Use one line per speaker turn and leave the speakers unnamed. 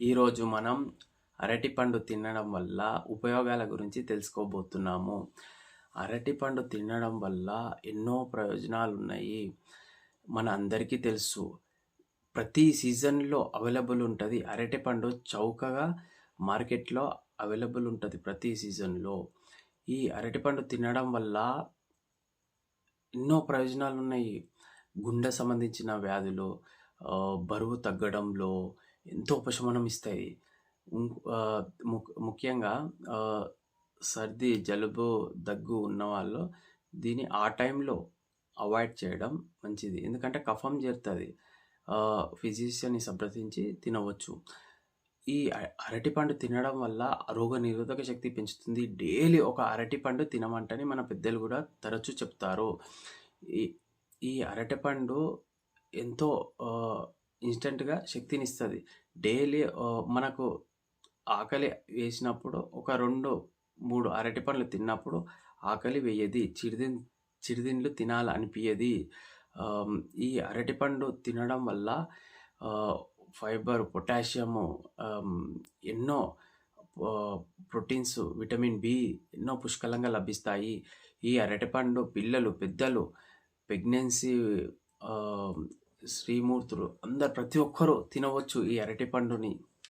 ఈరోజు మనం అరటిపండు తినడం వల్ల ఉపయోగాల గురించి తెలుసుకోబోతున్నాము. అరటిపండు తినడం వల్ల ఎన్నో ప్రయోజనాలున్నాయి. మన అందరికీ తెలుసు. ప్రతి సీజన్‌లో అవైలబుల్ ఉంటది. అరటిపండు చౌకగా మార్కెట్‌లో అవైలబుల్ ఉంటది ప్రతి సీజన్‌లో. ఈ అరటిపండు తినడం వల్ల ఎన్నో ప్రయోజనాలున్నాయి. గుండె సంబంధించిన వ్యాధులు, బరువు తగ్గడంలో ఎంతో ఉపశమనం ఇస్తాయి. ఆహ్, ముఖ్యంగా ఆహ్, సర్ది, జలుబు, దగ్గు ఉన్నవాళ్ళు దీన్ని ఆ టైంలో అవాయిడ్ చేయడం మంచిది. ఎందుకంటే కఫం చేరుతది. ఫిజిషియన్‌ని సంప్రదించి తినవచ్చు. ఈ అరటిపండు తినడం వల్ల రోగనిరోధక శక్తి పెంచుతుంది. డైలీ ఒక అరటిపండు తినమంటని మన పెద్దలు గూడా తరచూ చెప్తారు. ఈ ఈ అరటిపండు ఎంతో ఇన్‌స్టంట్‌గా శక్తినిస్తది. డైలీ మనకు ఆకలి వేసినప్పుడు ఒక 2, 3 అరటిపండ్లు తిన్నప్పుడు ఆకలి వేయది. చిరుతిండ్లు తినాలనిపియది. ఈ అరటిపండు తినడం వల్ల ఆహ్, ఫైబర్, పొటాషియము, ఆహ్, ఎన్నో ప్రోటీన్స్, విటమిన్ బి ఎన్నో పుష్కలంగా లభిస్తాయి. ఈ అరటిపండు పిల్లలు, పెద్దలు, ప్రెగ్నెన్సీ ఆహ్, స్త్రీమూర్తులు అందరూ ప్రతి ఒక్కరూ తినవచ్చు ఈ అరటిపండుని.